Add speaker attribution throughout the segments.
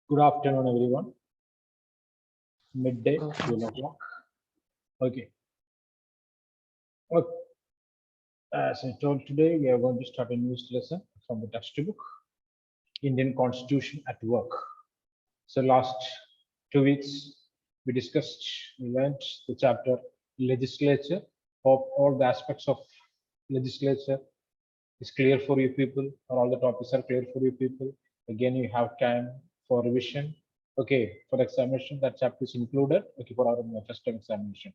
Speaker 1: Good afternoon, everyone. Midday, 12 o'clock. Okay. Okay. As I told today, we are going to start a new lesson from the textbook, Indian Constitution at Work. So last 2 weeks, we learned the chapter legislature. Hope all the aspects of legislature is clear for you people, or all the topics are clear for you people. Again, you have time for revision. Okay, for the examination, that chapter is included. Okay, for our first time examination.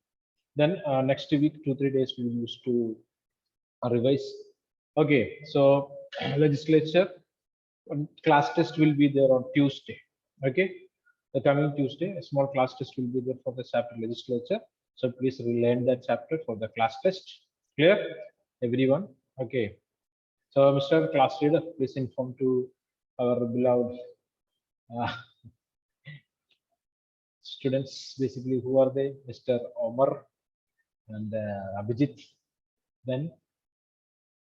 Speaker 1: Then next week, 2-3 days, we will use to revise. Okay, so legislature class test will be there on Tuesday. Okay, the coming Tuesday, a small class test will be there for the chapter legislature. So please relearn that chapter for the class test. Clear, everyone? Okay. So, Mr. Class Leader, please inform to our beloved students, basically, who are they? Mr. Omar and Abhijit. Then,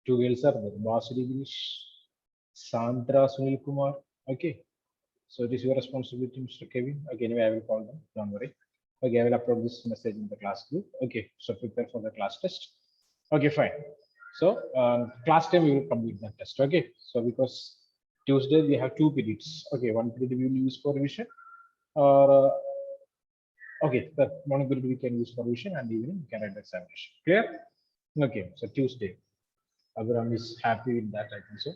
Speaker 1: two girls are there, Basuri Girish, Sandra Sunil Kumar. Okay. So, it is your responsibility, Mr. Kevin. Okay, anyway, I will call them. Don't worry. Okay, I will upload this message in the class group. Okay, so prepare for the class test. Okay, fine. So class time we will complete that test. Okay, so because Tuesday we have 2 periods. Okay, one period we will use for revision, or okay, the morning period we can use for revision, and evening we can write the examination. Clear? Okay, so Tuesday, Abraham is happy with that. I think so.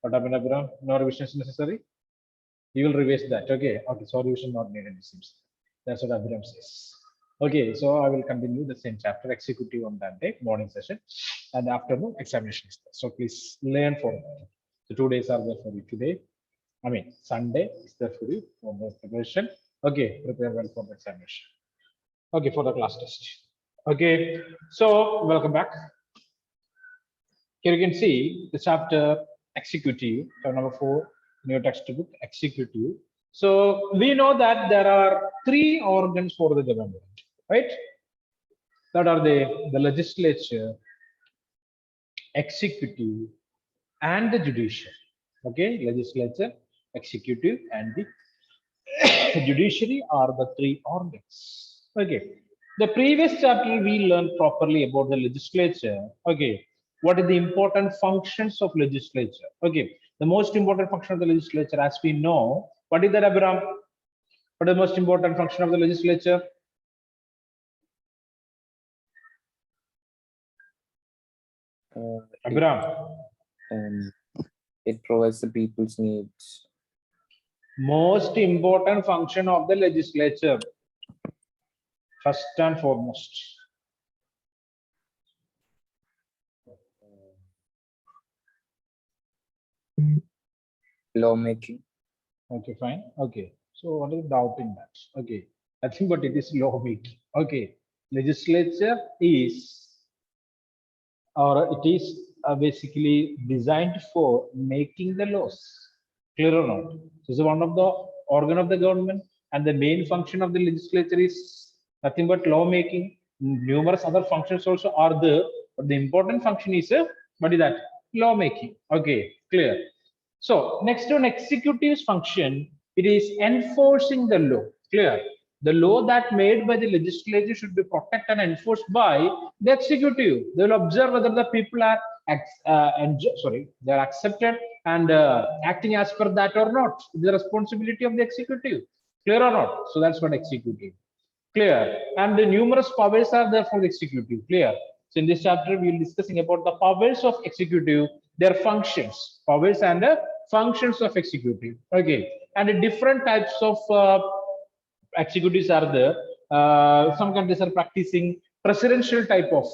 Speaker 1: What happened, Abraham? No revision is necessary. You will revise that. Okay, okay. So revision not needed. It seems. That's what Abraham says. Okay, so I will continue the same chapter, executive on that day, morning session, and afternoon examination is there. So please learn for that. So 2 days are there for you today. I mean, Sunday is there for you for the preparation. Okay, prepare well for the examination. Okay, for the class test. Okay, so welcome back. Here you can see the chapter executive, chapter number 4, new textbook, executive. So we know that there are 3 organs for the government, right? That are the legislature, executive, and the judiciary. Okay, legislature, executive, and the judiciary are the 3 organs. Okay, the previous chapter we learned properly about the legislature. Okay, what are the important functions of legislature? Okay, the most important function of the legislature, as we know, what is that, Abraham? What is the most important function of the legislature? Abraham.
Speaker 2: It provides the people's needs.
Speaker 1: Most important function of the legislature, first and foremost.
Speaker 2: Lawmaking.
Speaker 1: Okay, fine. Okay, so what is the doubt in that? Okay, I think, but it is lawmaking. Okay, legislature is, or it is basically designed for making the laws. Clear or not? This is one of the organ of the government, and the main function of the legislature is nothing but lawmaking. Numerous other functions also are there, but the important function is what is that? Lawmaking. Okay, clear. So next to an executive's function, it is enforcing the law. Clear. The law that made by the legislature should be protected and enforced by the executive. They will observe whether the people are they are accepted and acting as per that or not. It's the responsibility of the executive. Clear or not? So that's what executive. Clear. And the numerous powers are there for the executive. Clear. So in this chapter, we will be discussing about the powers of executive, their functions, powers and functions of executive. Okay. And the different types of executives are there. Some countries are practicing presidential type of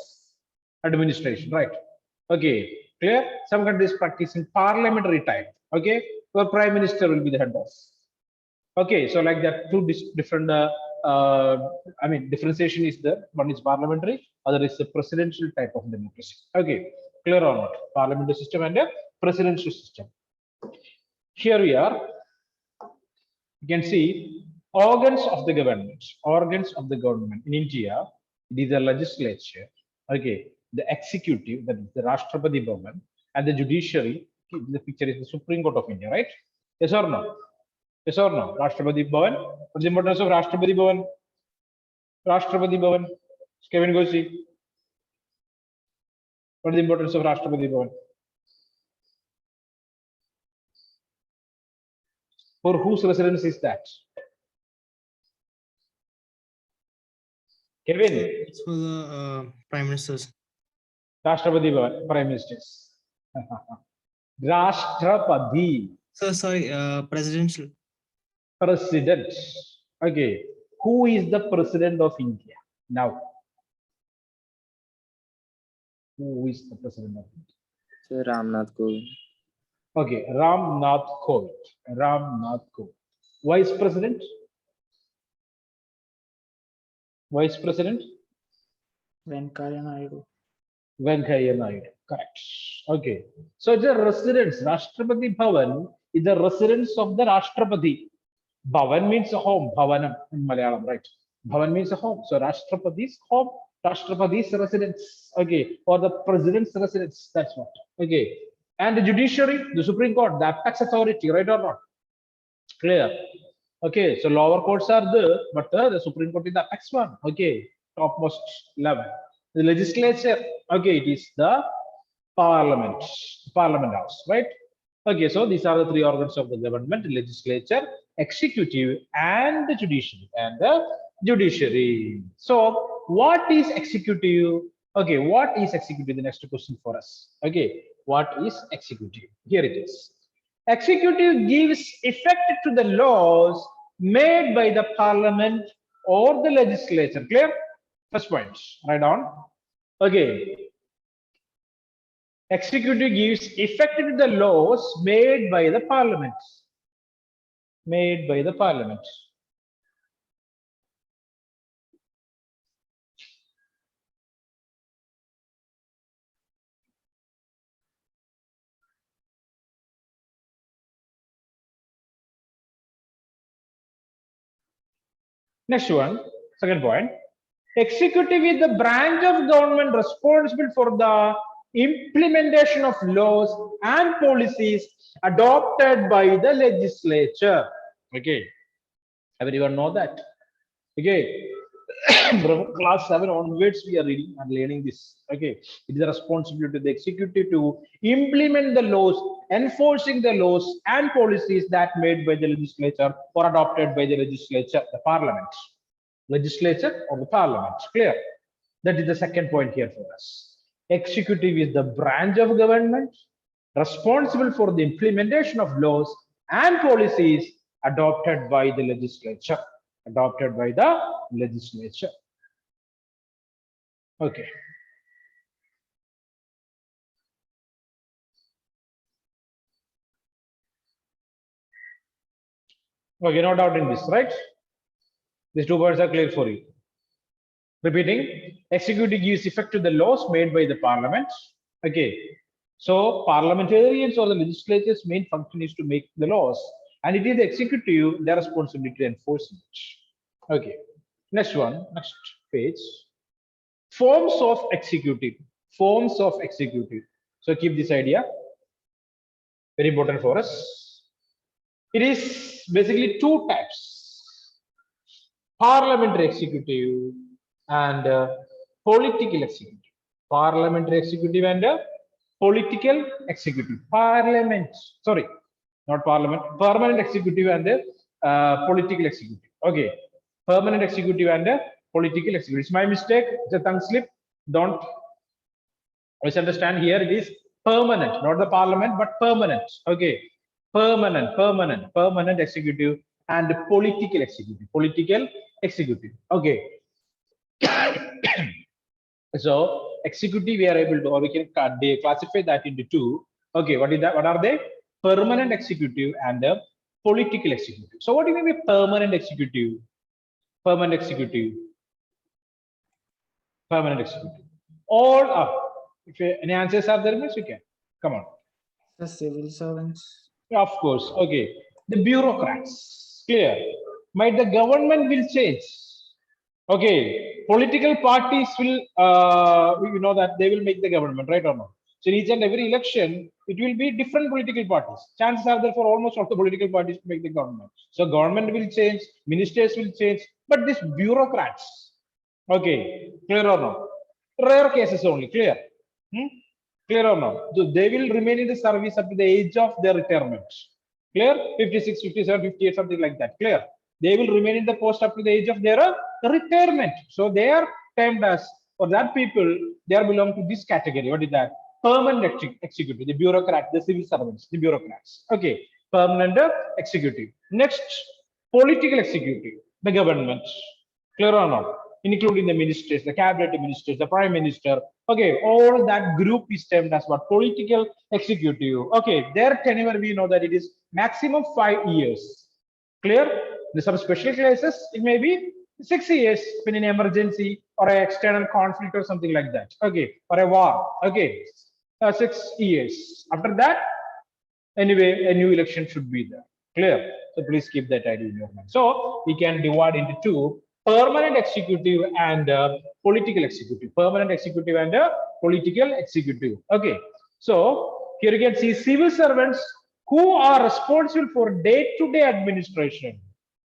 Speaker 1: administration, right? Okay, clear. Some countries practicing parliamentary type. Okay, where prime minister will be the head of. Okay, so like that, 2 different. I mean, differentiation is there. One is parliamentary, other is the presidential type of democracy. Okay, clear or not? Parliamentary system and a presidential system. Here we are. You can see organs of the government. Organs of the government in India. It is the legislature. Okay, the executive, that is the Rashtrapati Bhavan, and the judiciary. The picture is the Supreme Court of India, right? Yes or no? Yes or no? Rashtrapati Bhavan. What's the importance of Rashtrapati Bhavan? Rashtrapati Bhavan. Kevin Gosi. What is the importance of Rashtrapati Bhavan? For whose residence is that? Kevin.
Speaker 3: It's for the prime ministers.
Speaker 1: Rashtrapati Bhavan, Prime Ministers. Rashtrapati,
Speaker 3: So sorry, presidential.
Speaker 1: President. Okay. Who is the President of India now? Who is the President of India?
Speaker 2: Sir Ramnath Kovind.
Speaker 1: Okay, Ram Nath Kovind. Ram Nath Kovind. Vice President? Vice President?
Speaker 4: Venkaya Naidu.
Speaker 1: Venkaiah Naidu. Correct. Okay. So it's a residence. Rashtrapati Bhavan is the residence of the Rashtrapati. Bhavan means a home. Bhavanam in Malayalam, right? Bhavan means a home. So Rashtrapati's home. Rashtrapati's residence. Okay. Or the president's residence. That's what. Okay. And the judiciary, the Supreme Court, the apex authority, right or not? Clear. Okay. So lower courts are there, but the Supreme Court is the apex one. Okay. Topmost level. The legislature, okay, it is the parliament house, right? Okay, so these are the three organs of the government: legislature, executive, and the judiciary. So what is executive? Okay, what is executive? The next question for us. Okay, what is executive? Here it is. Executive gives effect to the laws made by the parliament or the legislature. Clear? First point, write down. Okay. Executive gives effect to the laws made by the parliament. Made by the parliament. Next one, second point. Executive is the branch of government responsible for the implementation of laws and policies adopted by the legislature. Okay, everyone know that. Okay, from class 7 onwards, we are reading and learning this. Okay, it is the responsibility of the executive to implement the laws, enforcing the laws and policies that made by the legislature or adopted by the legislature, the parliament. Legislature or the parliament. Clear? That is the second point here for us. Executive is the branch of government responsible for the implementation of laws and policies adopted by the legislature. Adopted by the legislature. Okay. Okay, no doubt in this, right? These 2 points are clear for you. Repeating, executive gives effect to the laws made by the parliament. Okay, so parliamentarians or the legislature's main function is to make the laws, and it is the executive their responsibility to enforce it. Okay, next one, next page. Forms of executive. Forms of executive. So keep this idea. Very important for us. It is basically 2 types. Parliamentary executive and political executive. Parliamentary executive and political executive. Parliament, sorry, not parliament, permanent executive and political executive. Okay, permanent executive and political executive. It's my mistake, it's a tongue slip. Don't misunderstand here. It is permanent, not the parliament, but permanent. Okay, permanent executive and political executive. Political executive. Okay. So executive, we are able to, or we can classify that into 2. Okay, what is that? What are they? Permanent executive and political executive. So what do you mean by permanent executive? Permanent executive. Permanent executive. All are. If any answers are there, means you can. Come on.
Speaker 4: The civil servants.
Speaker 1: Yeah, of course. Okay. The bureaucrats. Clear. Might the government will change. Okay. Political parties will, you know that they will make the government, right or not? So in each and every election, it will be different political parties. Chances are there for almost all the political parties to make the government. So government will change, ministers will change, but these bureaucrats, okay, clear or no? Rare cases only, clear? Hmm? Clear or no? So they will remain in the service up to the age of their retirement. Clear? 56, 57, 58, something like that. Clear? They will remain in the post up to the age of their retirement. So they are termed as, for that people, they are belong to this category. What is that? Permanent executive, the bureaucrat, the civil servants, the bureaucrats. Okay, permanent executive. Next, political executive, the government. Clear or not? Including the ministers, the cabinet ministers, the prime minister. Okay, all that group is termed as what? Political executive. Okay, their tenure we know that it is maximum 5 years. Clear? In some special cases, it may be 6 years when in emergency or an external conflict or something like that. Okay, or a war. Okay, 6 years. After that, anyway, a new election should be there. Clear? So please keep that idea in your mind. So we can divide into two: permanent executive and political executive. Permanent executive and political executive. Okay. So here you can see civil servants who are responsible for day-to-day administration.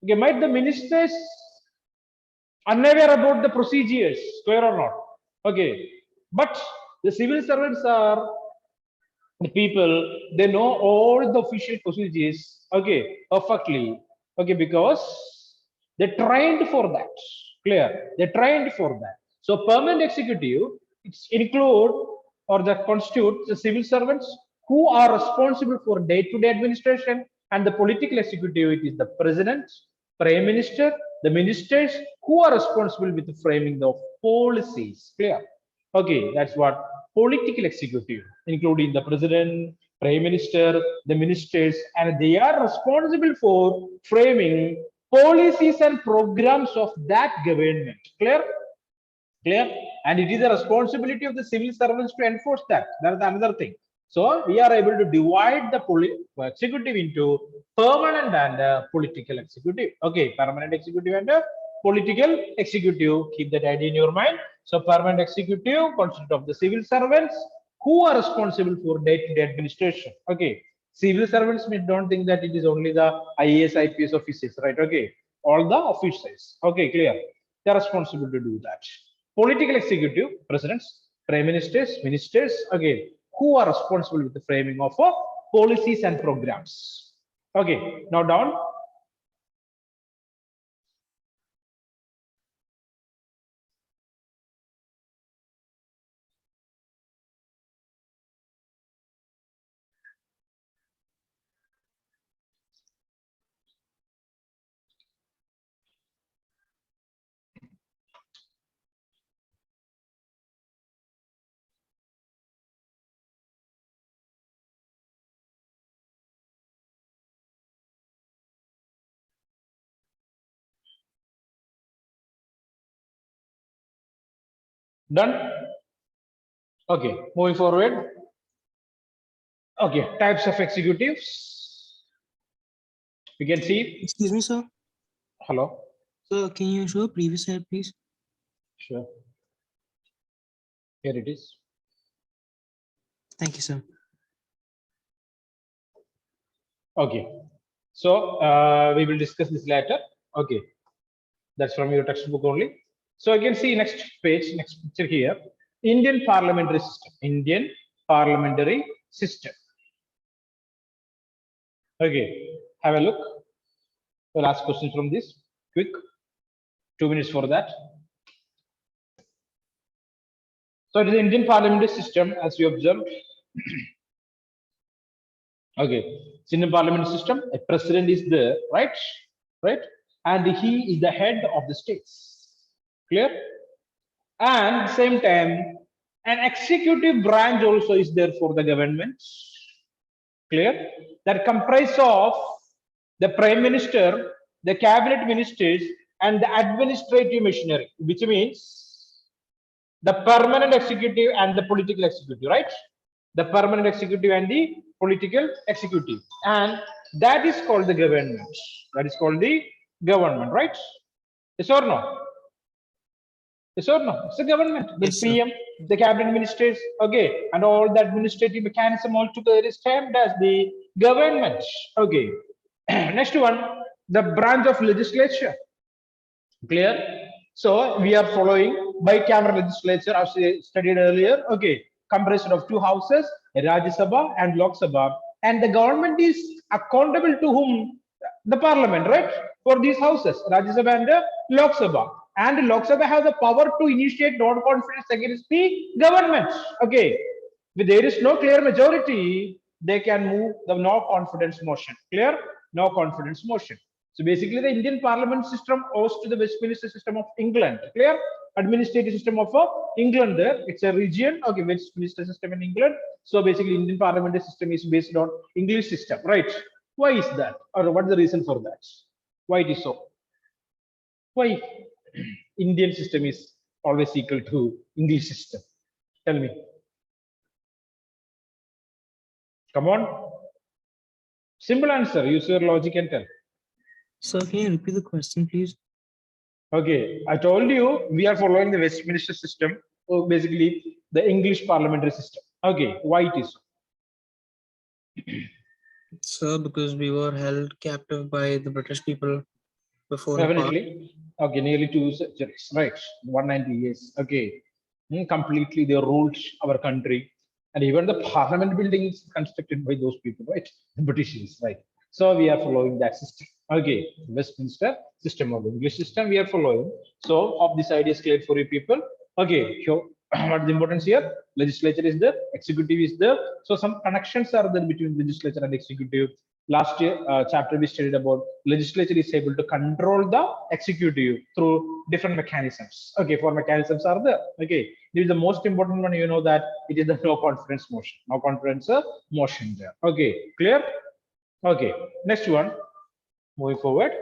Speaker 1: Okay, might the ministers unaware about the procedures, clear or not? Okay, but the civil servants are the people, they know all the official procedures, okay, perfectly, okay, because they trained for that. Clear? They trained for that. So permanent executive, it's include or that constitute the civil servants who are responsible for day-to-day administration, and the political executive, it is the president, prime minister, the ministers who are responsible with the framing of policies. Clear? Okay, that's what political executive, including the president, prime minister, the ministers, and they are responsible for framing policies and programs of that government. Clear? Clear? And it is the responsibility of the civil servants to enforce that. That is another thing. So we are able to divide the executive into permanent and political executive. Okay, permanent executive and political executive. Keep that idea in your mind. So permanent executive consists of the civil servants who are responsible for day-to-day administration. Okay, civil servants, we don't think that it is only the IAS, IPS officers, right? Okay, all the officers. Okay, clear. They are responsible to do that. Political executive, presidents, prime ministers, ministers, again, who are responsible with the framing of policies and programs. Okay, now down. Done. Okay, moving forward. Okay, types of executives. You can see.
Speaker 3: Excuse me, sir.
Speaker 1: Hello.
Speaker 3: So can you show previous slide, please?
Speaker 1: Sure. Here it is.
Speaker 3: Thank you, sir.
Speaker 1: Okay. So we will discuss this later. Okay. That's from your textbook only. So you can see next page, next picture here. Indian parliamentary system. Indian parliamentary system. Okay. Have a look. We'll ask questions from this. Quick. 2 minutes for that. So it is the Indian parliamentary system, as you observed. Okay. It's Indian parliamentary system. A president is there, right? Right? And he is the head of the states. Clear? And at the same time, an executive branch also is there for the government. Clear? That comprise of the prime minister, the cabinet ministers, and the administrative machinery, which means the permanent executive and the political executive, right? The permanent executive and the political executive. And that is called the government. That is called the government, right? Yes or no? Yes or no? It's a government. The
Speaker 3: Yes, sir.
Speaker 1: PM, the cabinet ministers, okay, and all the administrative mechanism altogether is termed as the government. Okay. Next one, the branch of legislature. Clear? So we are following bicameral legislature as we studied earlier. Okay, comprised of two houses, Rajya Sabha and Lok Sabha, and the government is accountable to whom? The parliament, right? For these houses, Rajya Sabha and Lok Sabha. And Lok Sabha has the power to initiate non-confidence against the government. Okay, if there is no clear majority, they can move the no confidence motion. Clear? No confidence motion. So basically, the Indian parliament system owes to the Westminster system of England. Clear? Administrative system of England. There, it's a region. Okay, Westminster system in England. So basically, Indian parliamentary system is based on English system, right? Why is that, or what is the reason for that? Why it is so? Why Indian system is always equal to English system? Tell me. Come on. Simple answer. Use your logic and tell.
Speaker 3: Sir, can you repeat the question, please?
Speaker 1: Okay, I told you we are following the Westminster system, or basically the English parliamentary system. Okay, why it is so?
Speaker 3: Sir, because we were held captive by the British people before Nepal.
Speaker 1: Definitely. Okay, nearly 2 centuries, right? 190 years. Okay, completely they ruled our country, and even the parliament building is constructed by those people, right? The Britishers, right? So we are following that system. Okay, Westminster system of English system we are following. So, of this idea is clear for you people. Okay, so what the importance here? Legislature is the executive is the, so some connections are there between legislature and executive. Last year chapter we studied about legislature is able to control the executive through different mechanisms. Okay, four mechanisms are there. Okay, this is the most important one. You know that it is the no confidence motion. No confidence motion there. Okay, clear? Okay, next one. Moving forward.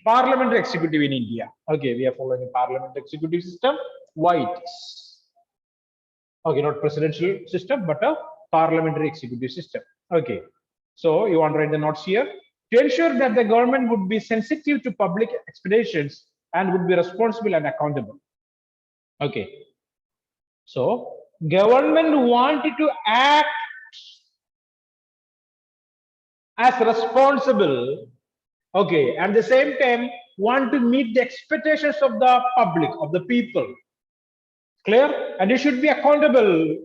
Speaker 1: Parliamentary executive in India. Okay, we are following a parliamentary executive system. Why it is? Okay, not presidential system, but a parliamentary executive system. Okay, so you want to write the notes here. To ensure that the government would be sensitive to public expectations and would be responsible and accountable. Okay, so government wanted to act as responsible, okay, at the same time want to meet the expectations of the public, of the people. Clear? And it should be accountable.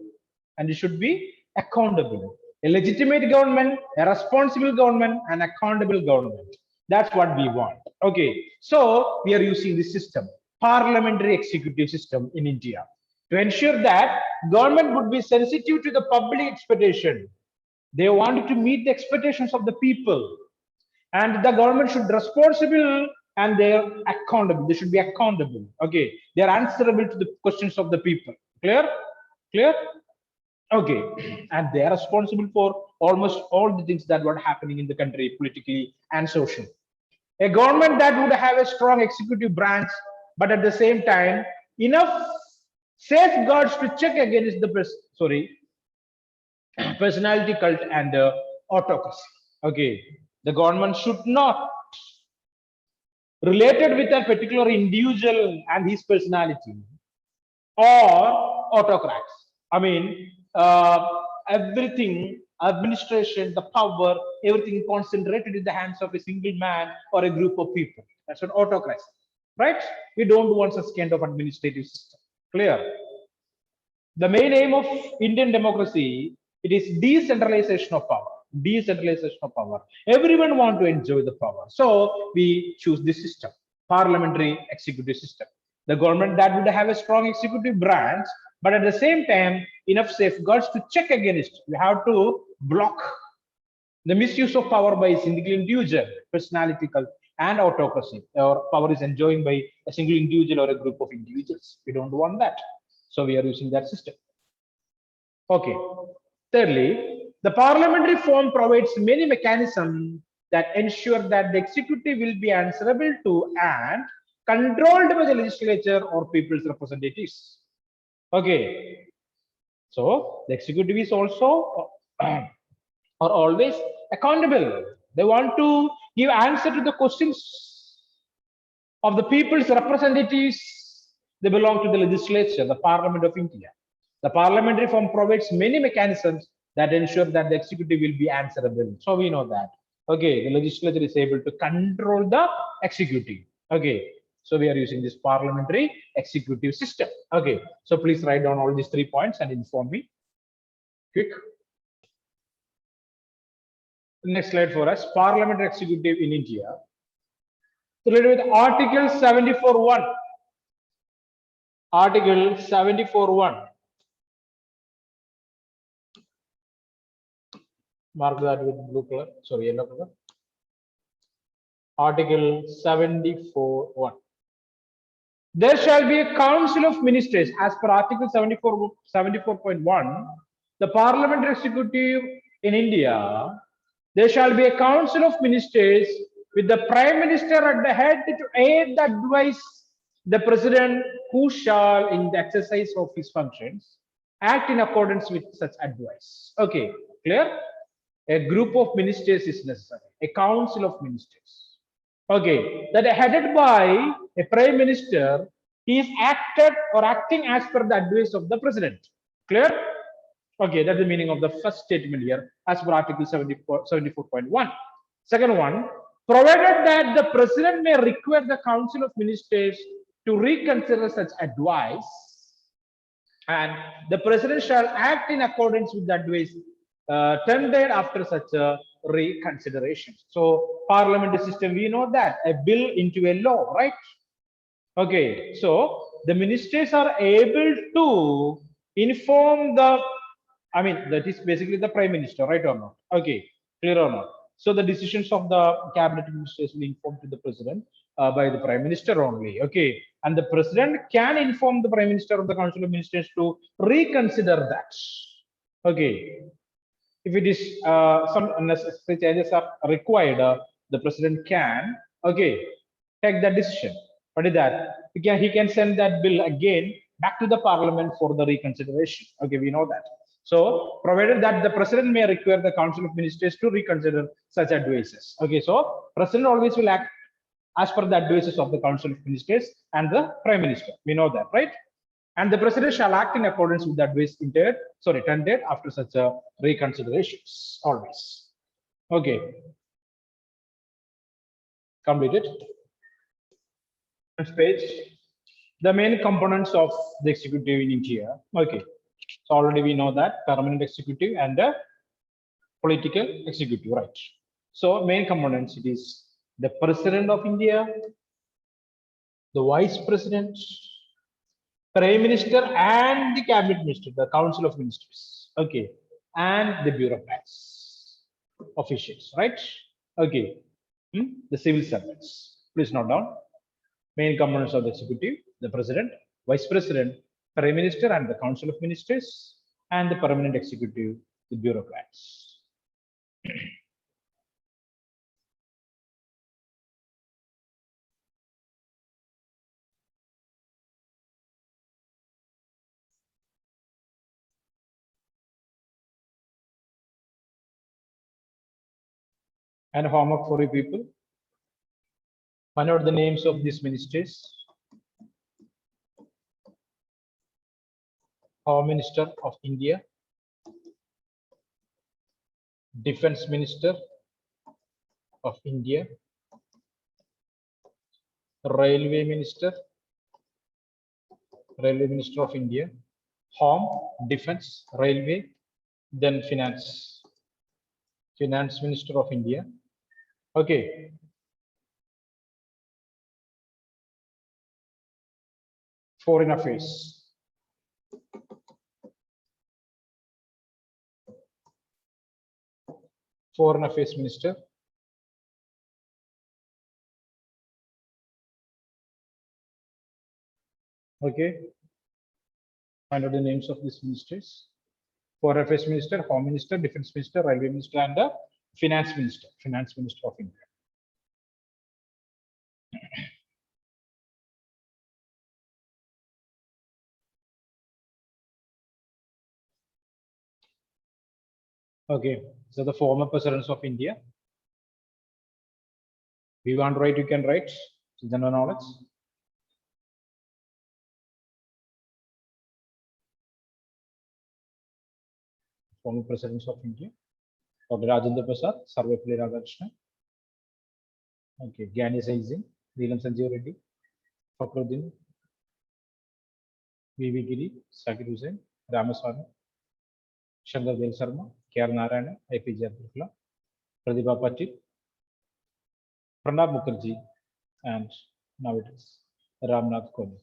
Speaker 1: And it should be accountable. A legitimate government, a responsible government, an accountable government. That's what we want. Okay. So we are using this system, parliamentary executive system in India, to ensure that government would be sensitive to the public expectation. They wanted to meet the expectations of the people, and the government should be responsible and they're accountable. They should be accountable. Okay, they're answerable to the questions of the people. Clear? Clear? Okay, and they are responsible for almost all the things that were happening in the country politically and socially. A government that would have a strong executive branch, but at the same time enough safeguards to check against the personality cult and autocracy. Okay, the government should not related with a particular individual and his personality or autocrats. I mean, everything, administration, the power, everything concentrated in the hands of a single man or a group of people. That's an autocracy, right? We don't want such kind of administrative system. Clear? The main aim of Indian democracy, it is decentralization of power. Decentralization of power. Everyone want to enjoy the power. So we choose this system, parliamentary executive system. The government that would have a strong executive branch, but at the same time, enough safeguards to check against. We have to block the misuse of power by a single individual, personality cult, and autocracy, or power is enjoyed by a single individual or a group of individuals. We don't want that. So we are using that system. Okay. Thirdly, the parliamentary form provides many mechanisms that ensure that the executive will be answerable to and controlled by the legislature or people's representatives. Okay. So the executive is also are always accountable. They want to give answer to the questions of the people's representatives, they belong to the legislature, the Parliament of India. The parliamentary form provides many mechanisms that ensure that the executive will be answerable. So we know that. Okay, the legislature is able to control the executive. Okay, so we are using this parliamentary executive system. Okay, so please write down all these 3 points and inform me. Quick. Next slide for us. Parliamentary executive in India. Related with Article 74(1). Article 74(1). Mark that with blue color, sorry, yellow color. Article 74(1). There shall be a council of ministers as per Article 74.1. The parliamentary executive in India, there shall be a council of ministers with the prime minister at the head to aid the advice the president, who shall in the exercise of his functions act in accordance with such advice. Okay, clear? A group of ministers is necessary, a council of ministers. Okay, that are headed by a prime minister. He is acting as per the advice of the president. Clear? Okay, that's the meaning of the first statement here as per Article 74.1. Second one, provided that the president may require the council of ministers to reconsider such advice, and the president shall act in accordance with the advice tendered after such a reconsideration. So parliamentary system, we know that a bill into a law, right? Okay, so the ministers are able to inform the, I mean, that is basically the prime minister, right or not? Okay, clear or not? So the decisions of the cabinet ministers will inform to the president by the prime minister only. Okay, and the president can inform the prime minister of the council of ministers to reconsider that. Okay, if it is some unnecessary changes are required, the president can, okay, take that decision. What is that? He can send that bill again back to the parliament for the reconsideration. Okay, we know that. So provided that the president may require the council of ministers to reconsider such advices. Okay, so president always will act as per the advices of the council of ministers and the prime minister. We know that, right? And the president shall act in accordance with the advice tendered after such a reconsiderations always. Okay, completed. Next page, the main components of the executive in India. Okay, so already we know that permanent executive and the political executive, right? So main components, it is the president of India, the vice president, prime minister and the cabinet minister, the council of ministers. Okay, and the bureaucrats, officials, right? Okay, the civil servants. Please note down. Main components of the executive: the president, vice president, prime minister and the council of ministers, and the permanent executive, the bureaucrats. And homework for you people. Find out the names of these ministers. Home Minister of India, Defense Minister of India, Railway Minister of India, Home, Defense, Railway, then Finance Minister of India. Okay. Foreign Affairs. Foreign Affairs Minister. Okay. Find out the names of these ministers. Foreign Affairs Minister, Home Minister, Defense Minister, Railway Minister, and the Finance Minister of India. Okay, so the former presidents of India. We want to write, you can write. General knowledge. Former Presidents of India. Dr. Rajendra Prasad, Sarvepalli Radhakrishnan. Okay, Gyani Singh, Neelam Sanjeev Reddy, Fakhruddin, V.V. Giri, Zakir Hussain, Ramaswamy, Shankar Del Sharma, K.R. Narayana, APJ Abdul Kalam, Pratibha Patil, Pranab Mukherjee, and now it is Ramnath Kovind.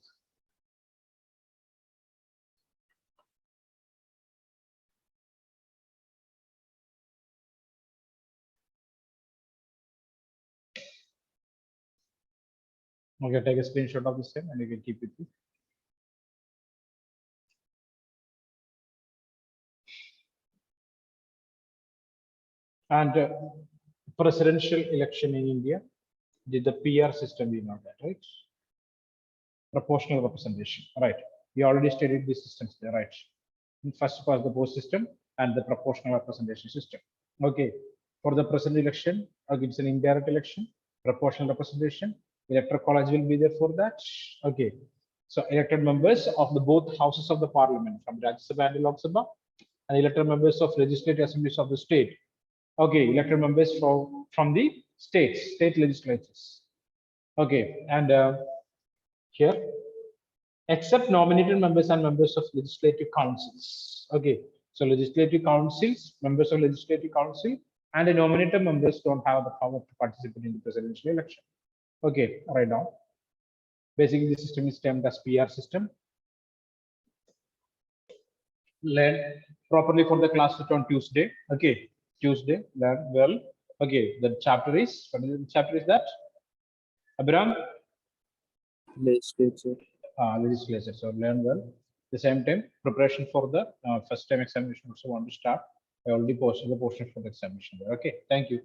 Speaker 1: Okay, take a screenshot of the same and you can keep it. And presidential election in India, did the PR system, you know that, right? Proportional representation, right? We already studied these systems there, right? First was the post system and the proportional representation system. Okay, for the president election, it's an indirect election, proportional representation. Electoral college will be there for that. Okay, so elected members of the both houses of the parliament from Rajya Sabha and Lok Sabha, and elected members of legislative assemblies of the state. Okay, elected members from the states, state legislatures. Okay, and here, except nominated members and members of legislative councils. Okay, so legislative councils, members of legislative council, and the nominated members don't have the power to participate in the presidential election. Okay, right now, basically the system is termed as PR system. Learn properly for the class on Tuesday. Okay, Tuesday, learn well. Okay, the chapter is, what is the chapter is that? Abhiram?
Speaker 2: Legislature.
Speaker 1: Legislature. So learn well. The same time, preparation for the first time examination also want to start. I already posted the portion for the examination there. Okay, thank you.